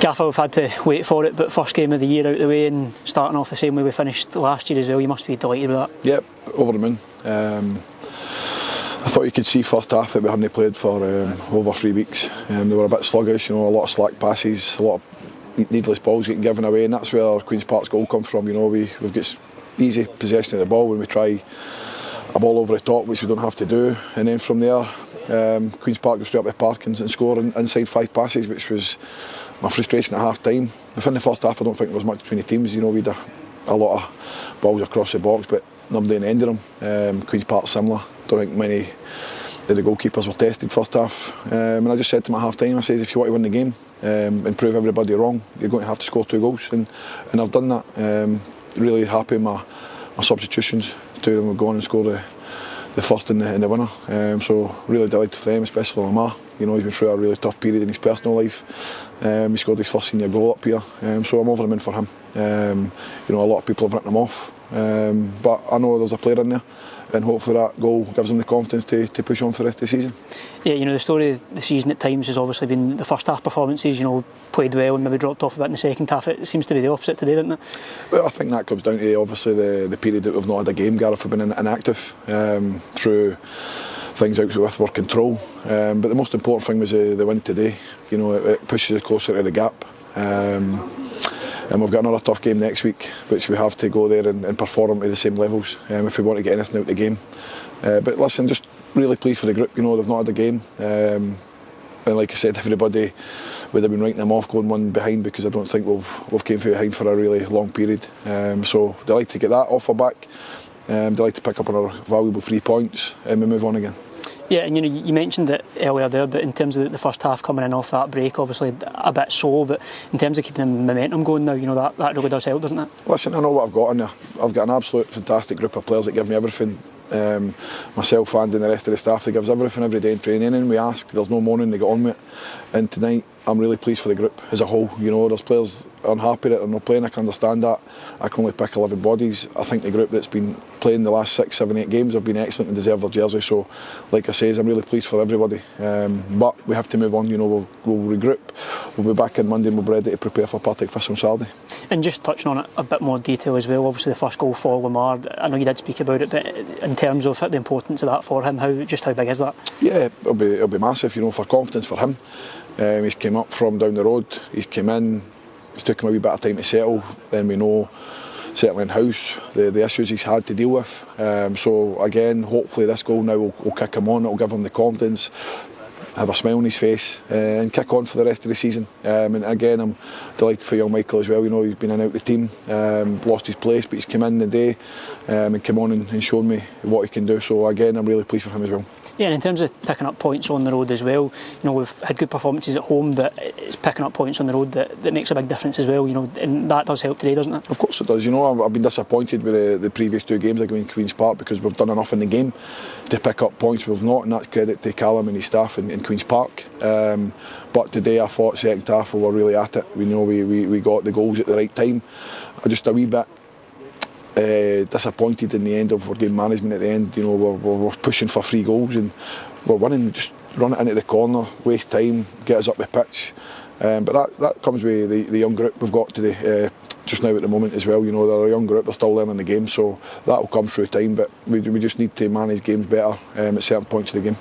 Gaffer, we've had to wait for it, but first game of the year out of the way and starting off the same way we finished last year as well, you must be delighted with that. Yep, over the moon. I thought you could see first half that we hadn't played for over 3 weeks. They were a bit sluggish, a lot of slack passes, a lot of needless balls getting given away, and that's where Queen's Park's goal comes from. We've got easy possession of the ball when we try a ball over the top, which we don't have to do, and then from there Queen's Park goes straight up the park and score inside 5 passes, which was my frustration at half time. Within the first half I don't think there was much between the teams. We had a lot of balls across the box, but nobody in the end of them. Queen's Park similar. Don't think many of the goalkeepers were tested first half, and I just said to them at half time, I said, if you want to win the game and prove everybody wrong, you're going to have to score 2 goals, and I've done that. Really happy with my substitutions. 2 of them have gone and scored the first and the winner, so really delighted for them, especially Lamar. He's been through a really tough period in his personal life. He scored his first senior goal up here, so I'm over the moon for him. A lot of people have written him off, but I know there's a player in there, and hopefully that goal gives him the confidence to push on for the rest of the season. Yeah, the story of the season at times has obviously been the first half performances, played well and maybe dropped off a bit in the second half. It seems to be the opposite today, doesn't it? Well, I think that comes down to obviously the period that we've not had a game. Gareth have been inactive through things out with our control, but the most important thing was the win today. It pushes us closer to the gap. And we've got another tough game next week, which we have to go there and perform at the same levels if we want to get anything out of the game. But listen, just really pleased for the group. They've not had a game, and like I said, everybody would have been writing them off going 1 behind, because I don't think we've came from behind for a really long period. So delighted to get that off our back. Delighted to pick up on our valuable 3 points and we move on again. Yeah, and you mentioned it earlier there, but in terms of the first half coming in off that break, obviously a bit slow, but in terms of keeping the momentum going now, that really does help, doesn't it? Listen, I know what I've got in there. I've got an absolute fantastic group of players that give me everything. Myself and the rest of the staff, they give us everything every day in training, and we ask, there's no moaning, they get on with it. And tonight I'm really pleased for the group as a whole. There's players unhappy that they're not playing, I can understand that. I can only pick 11 bodies. I think the group that's been playing the last 6, 7, 8 games have been excellent and deserve their jersey. So like I say, I'm really pleased for everybody, but we have to move on. We'll regroup, we'll be back on Monday and we'll be ready to prepare for Partick Thistle on Saturday. And just touching on it a bit more detail as well, obviously the first goal for Lamar, I know you did speak about it, but in terms of the importance of that for him, how big is that? Yeah, it'll be massive, for confidence for him. He's came up from down the road, he's came in, it's took him a wee bit of time to settle. Then we know, certainly in house, the issues he's had to deal with. So again, hopefully this goal now will kick him on, it'll give him the confidence, have a smile on his face and kick on for the rest of the season. And again, I'm delighted for young Michael as well. He's been in and out the team, lost his place, but he's come in the day and come on and shown me what he can do. So again, I'm really pleased for him as well. Yeah, and in terms of picking up points on the road as well, we've had good performances at home, but it's picking up points on the road that makes a big difference as well, and that does help today, doesn't it? Of course it does. I've been disappointed with the previous 2 games against Queen's Park, because we've done enough in the game to pick up points. We've not, and that's credit to Callum and his staff in Queen's Park. But today I thought second half we were really at it. We got the goals at the right time. I just a wee bit disappointed in the end of our game management at the end. We're pushing for 3 goals and we're winning, just run it into the corner, waste time, get us up the pitch. But that comes with the young group we've got today, just now at the moment as well. They're a young group, they're still learning the game, so that will come through time, but we just need to manage games better at certain points of the game.